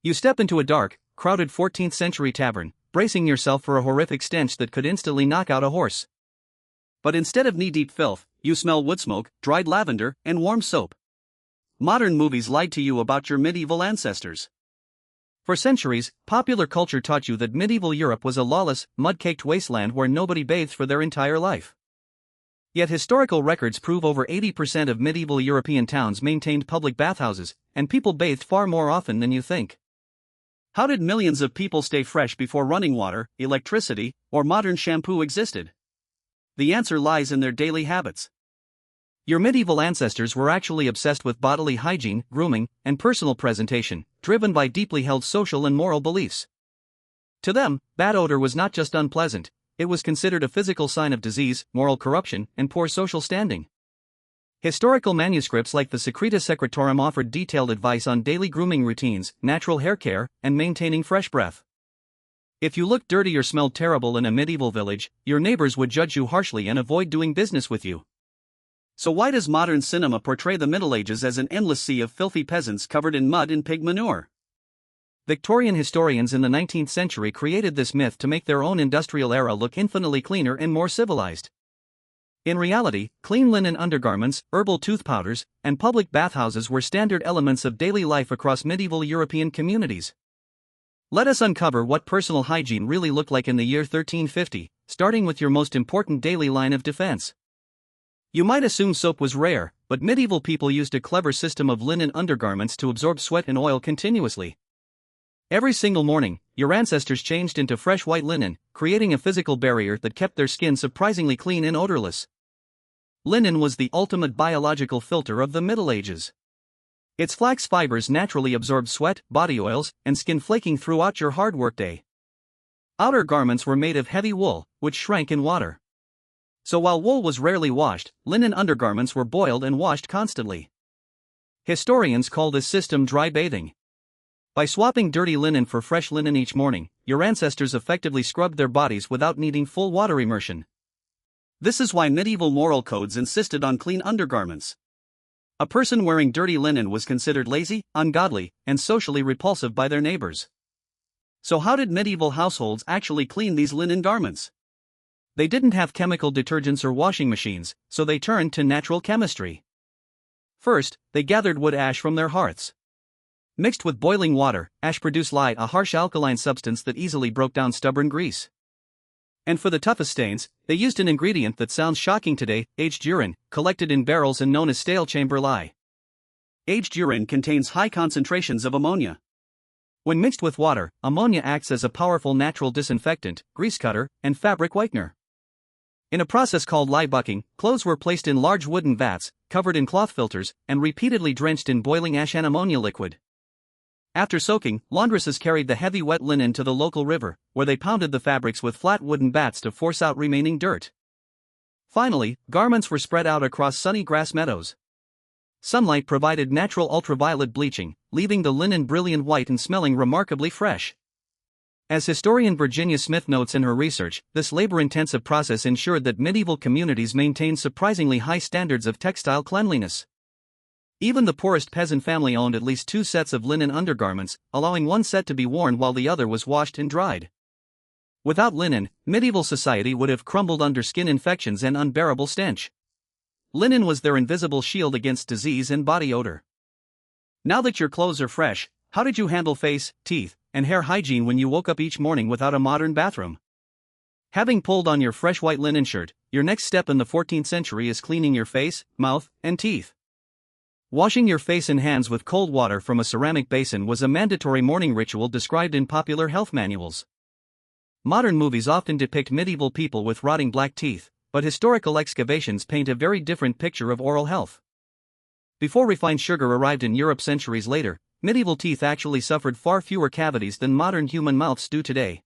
You step into a dark, crowded 14th century tavern, bracing yourself for a horrific stench that could instantly knock out a horse. But instead of knee-deep filth, you smell woodsmoke, dried lavender, and warm soap. Modern movies lied to you about your medieval ancestors. For centuries, popular culture taught you that medieval Europe was a lawless, mud-caked wasteland where nobody bathed for their entire life. Yet historical records prove over 80% of medieval European towns maintained public bathhouses, and people bathed far more often than you think. How did millions of people stay fresh before running water, electricity, or modern shampoo existed? The answer lies in their daily habits. Your medieval ancestors were actually obsessed with bodily hygiene, grooming, and personal presentation, driven by deeply held social and moral beliefs. To them, bad odor was not just unpleasant, it was considered a physical sign of disease, moral corruption, and poor social standing. Historical manuscripts like the Secreta Secretorum offered detailed advice on daily grooming routines, natural hair care, and maintaining fresh breath. If you looked dirty or smelled terrible in a medieval village, your neighbors would judge you harshly and avoid doing business with you. So why does modern cinema portray the Middle Ages as an endless sea of filthy peasants covered in mud and pig manure? Victorian historians in the 19th century created this myth to make their own industrial era look infinitely cleaner and more civilized. In reality, clean linen undergarments, herbal tooth powders, and public bathhouses were standard elements of daily life across medieval European communities. Let us uncover what personal hygiene really looked like in the year 1350, starting with your most important daily line of defense. You might assume soap was rare, but medieval people used a clever system of linen undergarments to absorb sweat and oil continuously. Every single morning, your ancestors changed into fresh white linen, creating a physical barrier that kept their skin surprisingly clean and odorless. Linen was the ultimate biological filter of the Middle Ages. Its flax fibers naturally absorbed sweat, body oils, and skin flaking throughout your hard workday. Outer garments were made of heavy wool, which shrank in water. So while wool was rarely washed, linen undergarments were boiled and washed constantly. Historians call this system dry bathing. By swapping dirty linen for fresh linen each morning, your ancestors effectively scrubbed their bodies without needing full water immersion. This is why medieval moral codes insisted on clean undergarments. A person wearing dirty linen was considered lazy, ungodly, and socially repulsive by their neighbors. So how did medieval households actually clean these linen garments? They didn't have chemical detergents or washing machines, so they turned to natural chemistry. First, they gathered wood ash from their hearths. Mixed with boiling water, ash produced lye, a harsh alkaline substance that easily broke down stubborn grease. And for the toughest stains, they used an ingredient that sounds shocking today: aged urine, collected in barrels and known as stale chamber lye. Aged urine contains high concentrations of ammonia. When mixed with water, ammonia acts as a powerful natural disinfectant, grease cutter, and fabric whitener. In a process called lye bucking, clothes were placed in large wooden vats, covered in cloth filters, and repeatedly drenched in boiling ash and ammonia liquid. After soaking, laundresses carried the heavy wet linen to the local river, where they pounded the fabrics with flat wooden bats to force out remaining dirt. Finally, garments were spread out across sunny grass meadows. Sunlight provided natural ultraviolet bleaching, leaving the linen brilliant white and smelling remarkably fresh. As historian Virginia Smith notes in her research, this labor-intensive process ensured that medieval communities maintained surprisingly high standards of textile cleanliness. Even the poorest peasant family owned at least 2 sets of linen undergarments, allowing one set to be worn while the other was washed and dried. Without linen, medieval society would have crumbled under skin infections and unbearable stench. Linen was their invisible shield against disease and body odor. Now that your clothes are fresh, how did you handle face, teeth, and hair hygiene when you woke up each morning without a modern bathroom? Having pulled on your fresh white linen shirt, your next step in the 14th century is cleaning your face, mouth, and teeth. Washing your face and hands with cold water from a ceramic basin was a mandatory morning ritual described in popular health manuals. Modern movies often depict medieval people with rotting black teeth, but historical excavations paint a very different picture of oral health. Before refined sugar arrived in Europe centuries later, medieval teeth actually suffered far fewer cavities than modern human mouths do today.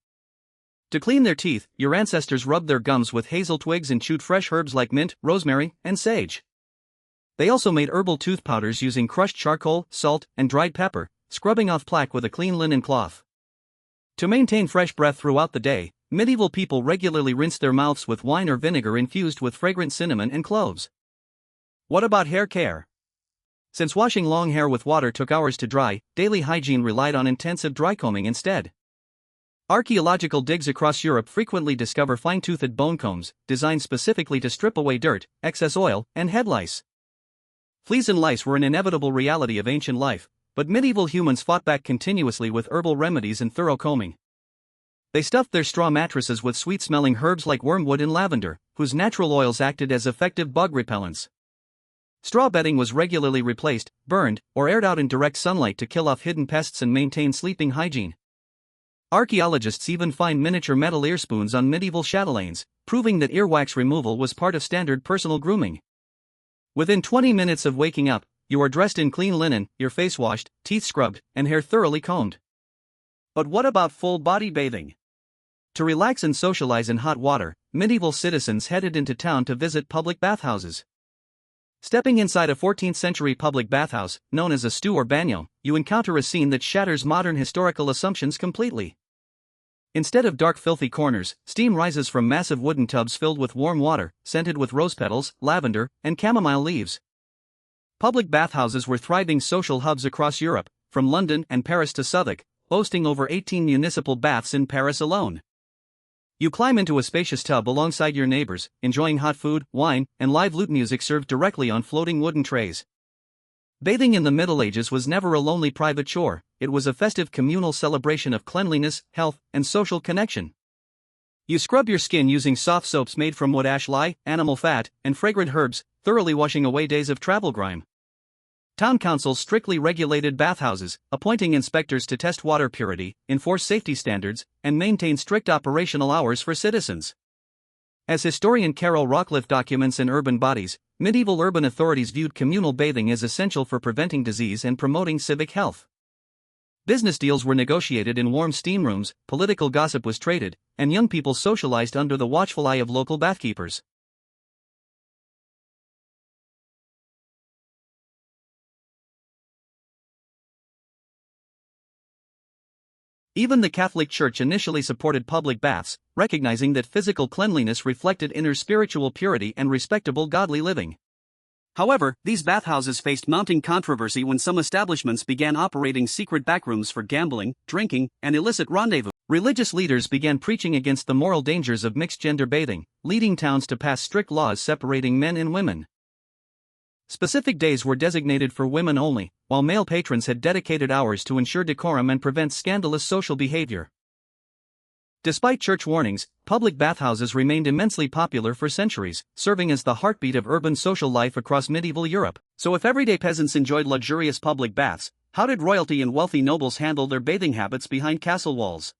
To clean their teeth, your ancestors rubbed their gums with hazel twigs and chewed fresh herbs like mint, rosemary, and sage. They also made herbal tooth powders using crushed charcoal, salt, and dried pepper, scrubbing off plaque with a clean linen cloth. To maintain fresh breath throughout the day, medieval people regularly rinsed their mouths with wine or vinegar infused with fragrant cinnamon and cloves. What about hair care? Since washing long hair with water took hours to dry, daily hygiene relied on intensive dry combing instead. Archaeological digs across Europe frequently discover fine-toothed bone combs, designed specifically to strip away dirt, excess oil, and head lice. Fleas and lice were an inevitable reality of ancient life, but medieval humans fought back continuously with herbal remedies and thorough combing. They stuffed their straw mattresses with sweet-smelling herbs like wormwood and lavender, whose natural oils acted as effective bug repellents. Straw bedding was regularly replaced, burned, or aired out in direct sunlight to kill off hidden pests and maintain sleeping hygiene. Archaeologists even find miniature metal ear spoons on medieval chatelaines, proving that earwax removal was part of standard personal grooming. Within 20 minutes of waking up, you are dressed in clean linen, your face washed, teeth scrubbed, and hair thoroughly combed. But what about full-body bathing? To relax and socialize in hot water, medieval citizens headed into town to visit public bathhouses. Stepping inside a 14th-century public bathhouse, known as a stew or bagnio, you encounter a scene that shatters modern historical assumptions completely. Instead of dark filthy corners, steam rises from massive wooden tubs filled with warm water, scented with rose petals, lavender, and chamomile leaves. Public bathhouses were thriving social hubs across Europe, from London and Paris to Southwark, boasting over 18 municipal baths in Paris alone. You climb into a spacious tub alongside your neighbors, enjoying hot food, wine, and live lute music served directly on floating wooden trays. Bathing in the Middle Ages was never a lonely private chore, it was a festive communal celebration of cleanliness, health, and social connection. You scrub your skin using soft soaps made from wood ash lye, animal fat, and fragrant herbs, thoroughly washing away days of travel grime. Town councils strictly regulated bathhouses, appointing inspectors to test water purity, enforce safety standards, and maintain strict operational hours for citizens. As historian Carol Rockcliffe documents in Urban Bodies, medieval urban authorities viewed communal bathing as essential for preventing disease and promoting civic health. Business deals were negotiated in warm steam rooms, political gossip was traded, and young people socialized under the watchful eye of local bathkeepers. Even the Catholic Church initially supported public baths, recognizing that physical cleanliness reflected inner spiritual purity and respectable godly living. However, these bathhouses faced mounting controversy when some establishments began operating secret backrooms for gambling, drinking, and illicit rendezvous. Religious leaders began preaching against the moral dangers of mixed-gender bathing, leading towns to pass strict laws separating men and women. Specific days were designated for women only, while male patrons had dedicated hours to ensure decorum and prevent scandalous social behavior. Despite church warnings, public bathhouses remained immensely popular for centuries, serving as the heartbeat of urban social life across medieval Europe. So if everyday peasants enjoyed luxurious public baths, how did royalty and wealthy nobles handle their bathing habits behind castle walls?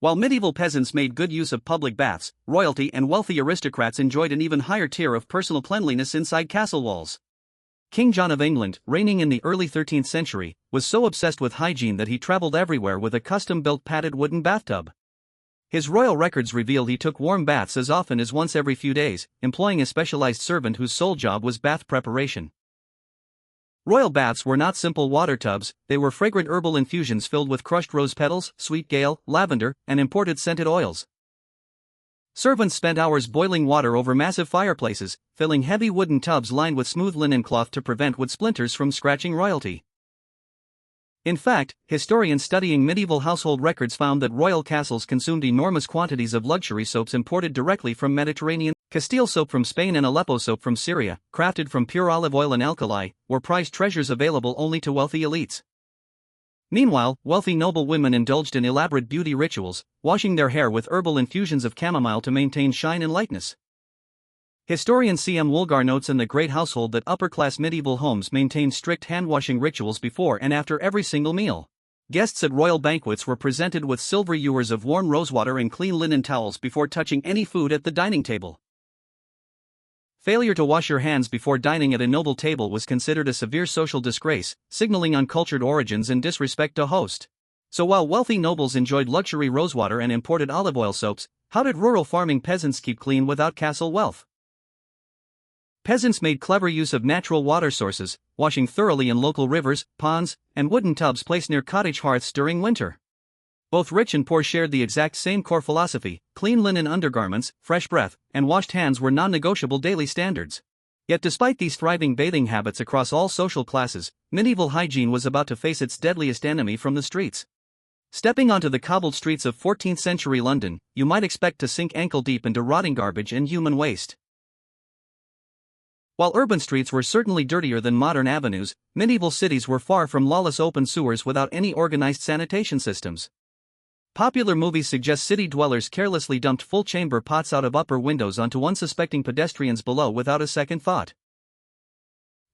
While medieval peasants made good use of public baths, royalty and wealthy aristocrats enjoyed an even higher tier of personal cleanliness inside castle walls. King John of England, reigning in the early 13th century, was so obsessed with hygiene that he traveled everywhere with a custom-built padded wooden bathtub. His royal records reveal he took warm baths as often as once every few days, employing a specialized servant whose sole job was bath preparation. Royal baths were not simple water tubs, they were fragrant herbal infusions filled with crushed rose petals, sweet gale, lavender, and imported scented oils. Servants spent hours boiling water over massive fireplaces, filling heavy wooden tubs lined with smooth linen cloth to prevent wood splinters from scratching royalty. In fact, historians studying medieval household records found that royal castles consumed enormous quantities of luxury soaps imported directly from Mediterranean. Castile soap from Spain and Aleppo soap from Syria, crafted from pure olive oil and alkali, were prized treasures available only to wealthy elites. Meanwhile, wealthy noble women indulged in elaborate beauty rituals, washing their hair with herbal infusions of chamomile to maintain shine and lightness. Historian C.M. Woolgar notes in The Great Household that upper-class medieval homes maintained strict hand-washing rituals before and after every single meal. Guests at royal banquets were presented with silver ewers of warm rosewater and clean linen towels before touching any food at the dining table. Failure to wash your hands before dining at a noble table was considered a severe social disgrace, signaling uncultured origins and disrespect to host. So while wealthy nobles enjoyed luxury rosewater and imported olive oil soaps, how did rural farming peasants keep clean without castle wealth? Peasants made clever use of natural water sources, washing thoroughly in local rivers, ponds, and wooden tubs placed near cottage hearths during winter. Both rich and poor shared the exact same core philosophy: clean linen undergarments, fresh breath, and washed hands were non-negotiable daily standards. Yet despite these thriving bathing habits across all social classes, medieval hygiene was about to face its deadliest enemy from the streets. Stepping onto the cobbled streets of 14th century London, you might expect to sink ankle deep into rotting garbage and human waste. While urban streets were certainly dirtier than modern avenues, medieval cities were far from lawless open sewers without any organized sanitation systems. Popular movies suggest city dwellers carelessly dumped full chamber pots out of upper windows onto unsuspecting pedestrians below without a second thought.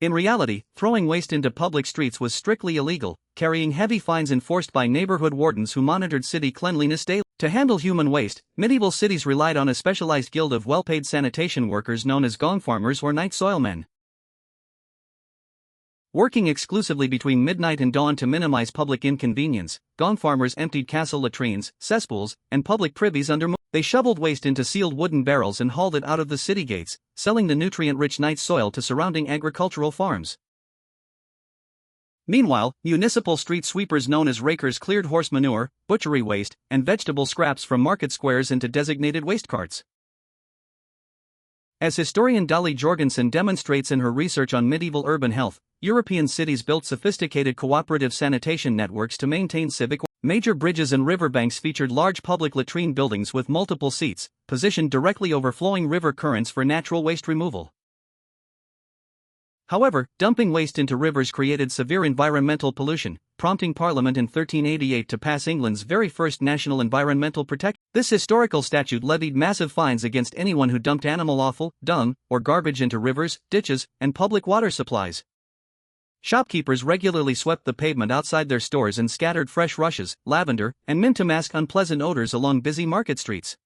In reality, throwing waste into public streets was strictly illegal, carrying heavy fines enforced by neighborhood wardens who monitored city cleanliness daily. To handle human waste, medieval cities relied on a specialized guild of well-paid sanitation workers known as gong farmers or night soilmen. Working exclusively between midnight and dawn to minimize public inconvenience, gong farmers emptied castle latrines, cesspools, and public privies under. They shoveled waste into sealed wooden barrels and hauled it out of the city gates, selling the nutrient-rich night soil to surrounding agricultural farms. Meanwhile, municipal street sweepers known as rakers cleared horse manure, butchery waste, and vegetable scraps from market squares into designated waste carts. As historian Dolly Jorgensen demonstrates in her research on medieval urban health, European cities built sophisticated cooperative sanitation networks to maintain civic. Major bridges and riverbanks featured large public latrine buildings with multiple seats, positioned directly over flowing river currents for natural waste removal. However, dumping waste into rivers created severe environmental pollution, prompting Parliament in 1388 to pass England's very first national environmental protection. This historical statute levied massive fines against anyone who dumped animal offal, dung, or garbage into rivers, ditches, and public water supplies. Shopkeepers regularly swept the pavement outside their stores and scattered fresh rushes, lavender, and mint to mask unpleasant odors along busy market streets.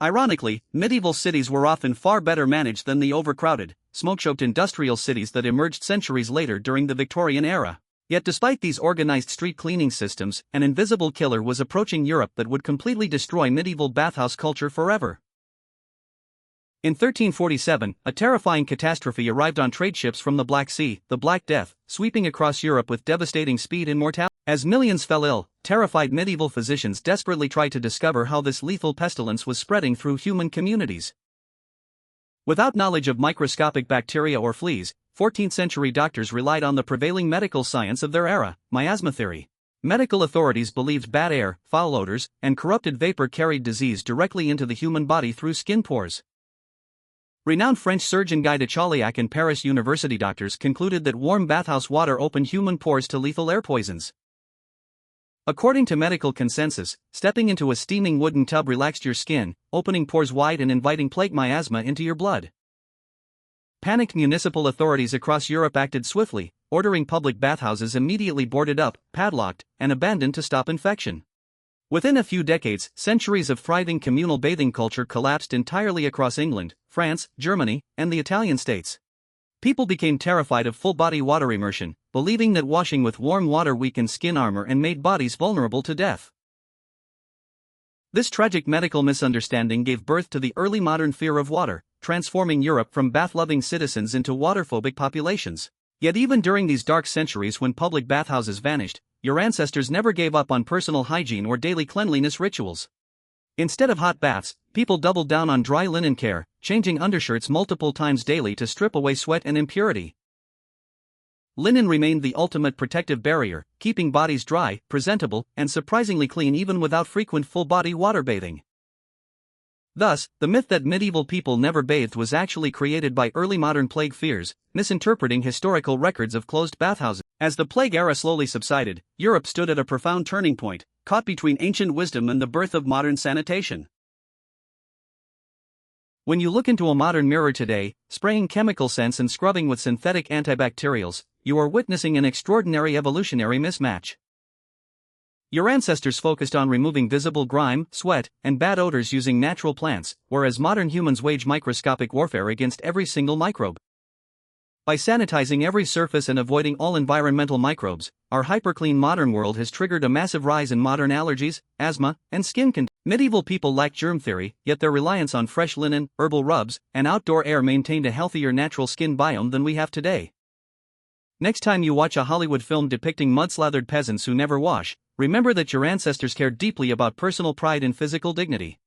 Ironically, medieval cities were often far better managed than the overcrowded, smoke-choked industrial cities that emerged centuries later during the Victorian era. Yet despite these organized street cleaning systems, an invisible killer was approaching Europe that would completely destroy medieval bathhouse culture forever. In 1347, a terrifying catastrophe arrived on trade ships from the Black Sea, the Black Death, sweeping across Europe with devastating speed and mortality. As millions fell ill, terrified medieval physicians desperately tried to discover how this lethal pestilence was spreading through human communities. Without knowledge of microscopic bacteria or fleas, 14th century doctors relied on the prevailing medical science of their era, miasma theory. Medical authorities believed bad air, foul odors, and corrupted vapor carried disease directly into the human body through skin pores. Renowned French surgeon Guy de Chauliac and Paris University doctors concluded that warm bathhouse water opened human pores to lethal air poisons. According to medical consensus, stepping into a steaming wooden tub relaxed your skin, opening pores wide and inviting plague miasma into your blood. Panicked municipal authorities across Europe acted swiftly, ordering public bathhouses immediately boarded up, padlocked, and abandoned to stop infection. Within a few decades, centuries of thriving communal bathing culture collapsed entirely across England, France, Germany, and the Italian states. People became terrified of full-body water immersion, believing that washing with warm water weakened skin armor and made bodies vulnerable to death. This tragic medical misunderstanding gave birth to the early modern fear of water, transforming Europe from bath-loving citizens into water-phobic populations. Yet even during these dark centuries when public bathhouses vanished, your ancestors never gave up on personal hygiene or daily cleanliness rituals. Instead of hot baths, people doubled down on dry linen care, changing undershirts multiple times daily to strip away sweat and impurity. Linen remained the ultimate protective barrier, keeping bodies dry, presentable, and surprisingly clean even without frequent full-body water bathing. Thus, the myth that medieval people never bathed was actually created by early modern plague fears, misinterpreting historical records of closed bathhouses. As the plague era slowly subsided, Europe stood at a profound turning point, caught between ancient wisdom and the birth of modern sanitation. When you look into a modern mirror today, spraying chemical scents and scrubbing with synthetic antibacterials, you are witnessing an extraordinary evolutionary mismatch. Your ancestors focused on removing visible grime, sweat, and bad odors using natural plants, whereas modern humans wage microscopic warfare against every single microbe. By sanitizing every surface and avoiding all environmental microbes, our hyperclean modern world has triggered a massive rise in modern allergies, asthma, and skin conditions. Medieval people lacked germ theory, yet their reliance on fresh linen, herbal rubs, and outdoor air maintained a healthier natural skin biome than we have today. Next time you watch a Hollywood film depicting mud-slathered peasants who never wash, remember that your ancestors cared deeply about personal pride and physical dignity.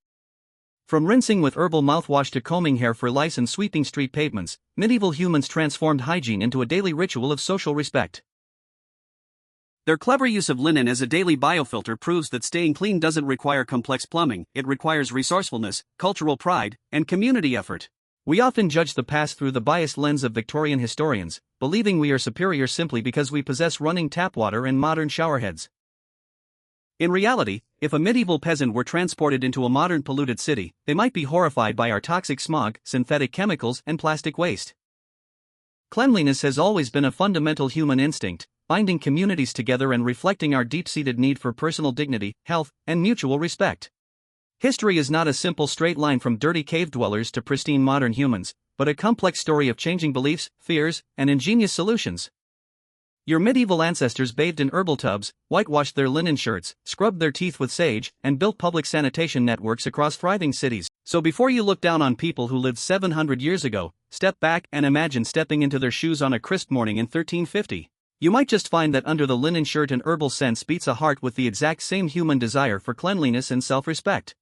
From rinsing with herbal mouthwash to combing hair for lice and sweeping street pavements, medieval humans transformed hygiene into a daily ritual of social respect. Their clever use of linen as a daily biofilter proves that staying clean doesn't require complex plumbing, it requires resourcefulness, cultural pride, and community effort. We often judge the past through the biased lens of Victorian historians, believing we are superior simply because we possess running tap water and modern showerheads. In reality, if a medieval peasant were transported into a modern polluted city, they might be horrified by our toxic smog, synthetic chemicals, and plastic waste. Cleanliness has always been a fundamental human instinct, binding communities together and reflecting our deep-seated need for personal dignity, health, and mutual respect. History is not a simple straight line from dirty cave dwellers to pristine modern humans, but a complex story of changing beliefs, fears, and ingenious solutions. Your medieval ancestors bathed in herbal tubs, whitewashed their linen shirts, scrubbed their teeth with sage, and built public sanitation networks across thriving cities. So before you look down on people who lived 700 years ago, step back and imagine stepping into their shoes on a crisp morning in 1350. You might just find that under the linen shirt and herbal scents beats a heart with the exact same human desire for cleanliness and self-respect.